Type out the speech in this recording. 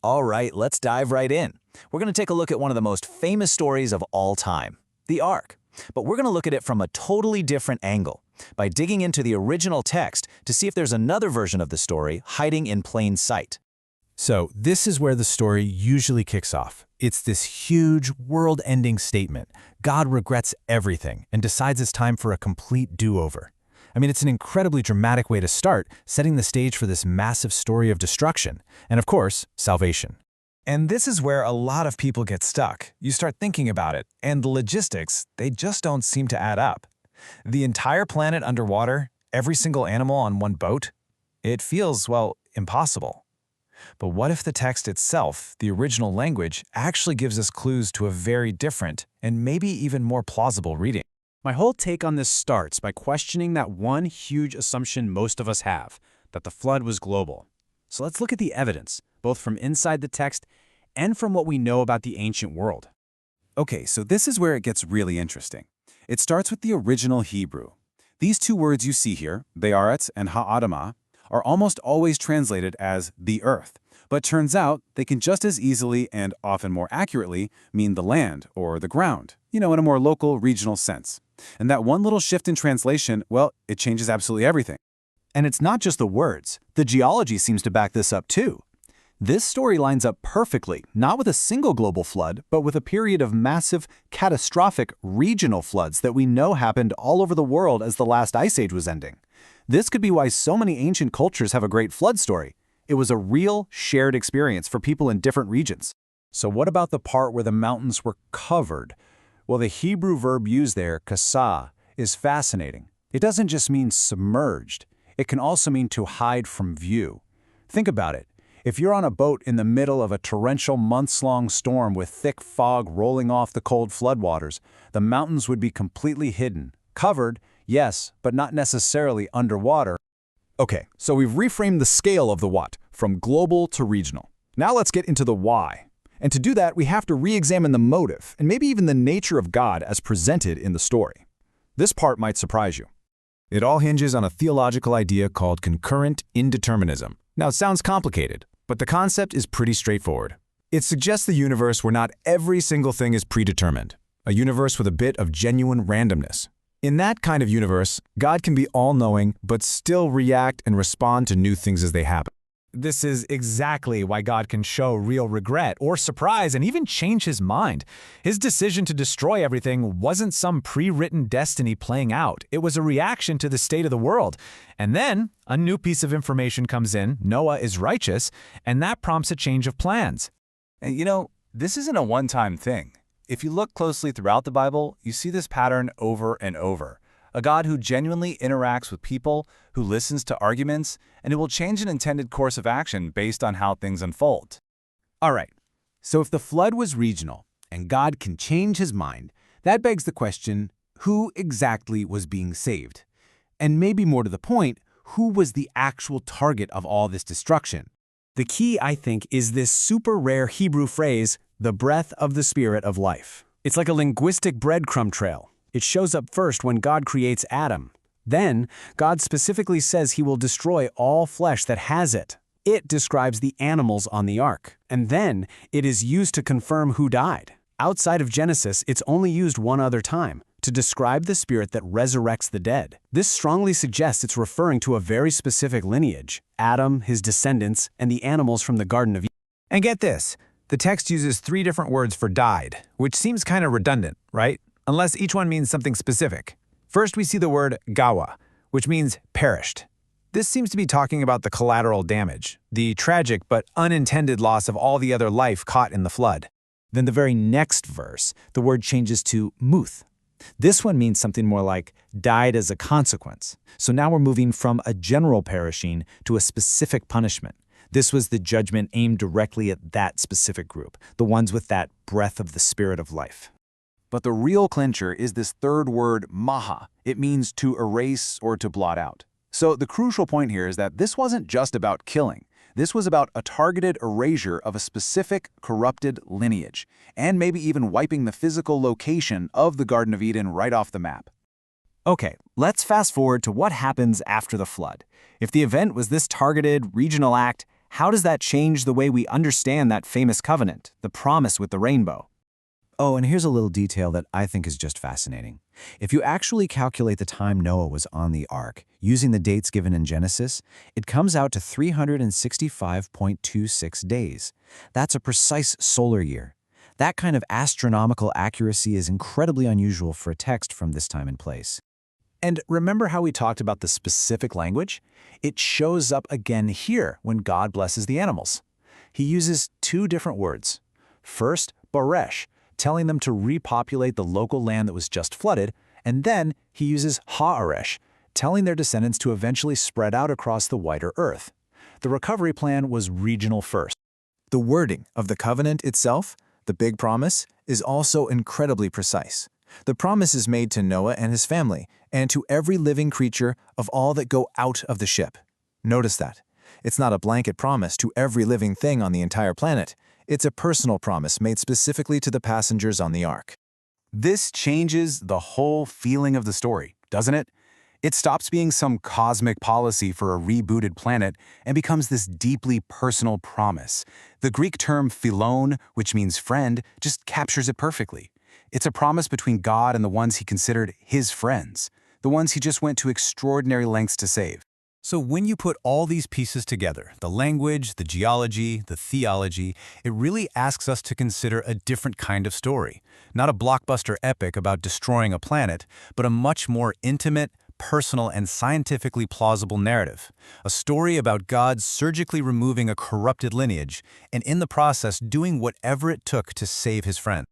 All right, let's dive right in. We're going to take a look at one of the most famous stories of all time, the Ark. But we're going to look at it from a totally different angle, by digging into the original text to see if there's another version of the story hiding in plain sight. So this is where the story usually kicks off. It's this huge, world-ending statement. God regrets everything and decides it's time for a complete do-over. I mean, it's an incredibly dramatic way to start, setting the stage for this massive story of destruction, and of course, salvation. And this is where a lot of people get stuck. You start thinking about it, and the logistics, they just don't seem to add up. The entire planet underwater, every single animal on one boat? It feels, well, impossible. But what if the text itself, the original language, actually gives us clues to a very different and maybe even more plausible reading? My whole take on this starts by questioning that one huge assumption most of us have, that the flood was global. So let's look at the evidence, both from inside the text and from what we know about the ancient world. Okay, so this is where it gets really interesting. It starts with the original Hebrew. These two words you see here, Be'aretz and Ha'adamah, are almost always translated as the earth, but turns out they can just as easily and often more accurately mean the land or the ground, in a more local, regional sense. And that one little shift in translation, well, it changes absolutely everything. And it's not just the words. The geology seems to back this up too. This story lines up perfectly, not with a single global flood, but with a period of massive, catastrophic regional floods that we know happened all over the world as the last ice age was ending. This could be why so many ancient cultures have a great flood story. It was a real, shared experience for people in different regions. So what about the part where the mountains were covered? Well, the Hebrew verb used there, kasah, is fascinating. It doesn't just mean submerged. It can also mean to hide from view. Think about it. If you're on a boat in the middle of a torrential months-long storm with thick fog rolling off the cold floodwaters, the mountains would be completely hidden. Covered, yes, but not necessarily underwater. Okay, so we've reframed the scale of the what, from global to regional. Now let's get into the why. And to do that, we have to re-examine the motive, and maybe even the nature of God as presented in the story. This part might surprise you. It all hinges on a theological idea called concurrent indeterminism. Now, it sounds complicated, but the concept is pretty straightforward. It suggests the universe where not every single thing is predetermined, a universe with a bit of genuine randomness. In that kind of universe, God can be all-knowing, but still react and respond to new things as they happen. This is exactly why God can show real regret or surprise and even change his mind. His decision to destroy everything wasn't some pre-written destiny playing out. It was a reaction to the state of the world. And then a new piece of information comes in, Noah is righteous, and that prompts a change of plans. And this isn't a one-time thing. If you look closely throughout the Bible, you see this pattern over and over. A God who genuinely interacts with people, who listens to arguments, and who will change an intended course of action based on how things unfold. All right, so if the flood was regional and God can change his mind, that begs the question, who exactly was being saved? And maybe more to the point, who was the actual target of all this destruction? The key, I think, is this super rare Hebrew phrase, the breath of the spirit of life. It's like a linguistic breadcrumb trail. It shows up first when God creates Adam. Then, God specifically says he will destroy all flesh that has it. It describes the animals on the ark. And then, it is used to confirm who died. Outside of Genesis, it's only used one other time, to describe the spirit that resurrects the dead. This strongly suggests it's referring to a very specific lineage, Adam, his descendants, and the animals from the Garden of Eden. And get this, the text uses 3 different words for died, which seems kind of redundant, right? Unless each one means something specific. First, we see the word gawa, which means perished. This seems to be talking about the collateral damage, the tragic but unintended loss of all the other life caught in the flood. Then the very next verse, the word changes to muth. This one means something more like died as a consequence. So now we're moving from a general perishing to a specific punishment. This was the judgment aimed directly at that specific group, the ones with that breath of the spirit of life. But the real clincher is this third word, maha. It means to erase or to blot out. So the crucial point here is that this wasn't just about killing. This was about a targeted erasure of a specific corrupted lineage, and maybe even wiping the physical location of the Garden of Eden right off the map. Okay, let's fast forward to what happens after the flood. If the event was this targeted, regional act, How does that change the way we understand that famous covenant, the promise with the rainbow? Oh, and here's a little detail that I think is just fascinating. If you actually calculate the time Noah was on the ark, using the dates given in Genesis, it comes out to 365.26 days. That's a precise solar year. That kind of astronomical accuracy is incredibly unusual for a text from this time and place. And remember how we talked about the specific language? It shows up again here when God blesses the animals. He uses two different words. First, Boresh, telling them to repopulate the local land that was just flooded, and then he uses Ha'aresh, telling their descendants to eventually spread out across the wider earth. The recovery plan was regional first. The wording of the covenant itself, the big promise, is also incredibly precise. The promise is made to Noah and his family, and to every living creature of all that go out of the ship. Notice that. It's not a blanket promise to every living thing on the entire planet. It's a personal promise made specifically to the passengers on the ark. This changes the whole feeling of the story, doesn't it? It stops being some cosmic policy for a rebooted planet and becomes this deeply personal promise. The Greek term philon, which means friend, just captures it perfectly. It's a promise between God and the ones he considered his friends, the ones he just went to extraordinary lengths to save. So when you put all these pieces together, the language, the geology, the theology, it really asks us to consider a different kind of story. Not a blockbuster epic about destroying a planet, but a much more intimate, personal, and scientifically plausible narrative. A story about God surgically removing a corrupted lineage, and in the process doing whatever it took to save his friend.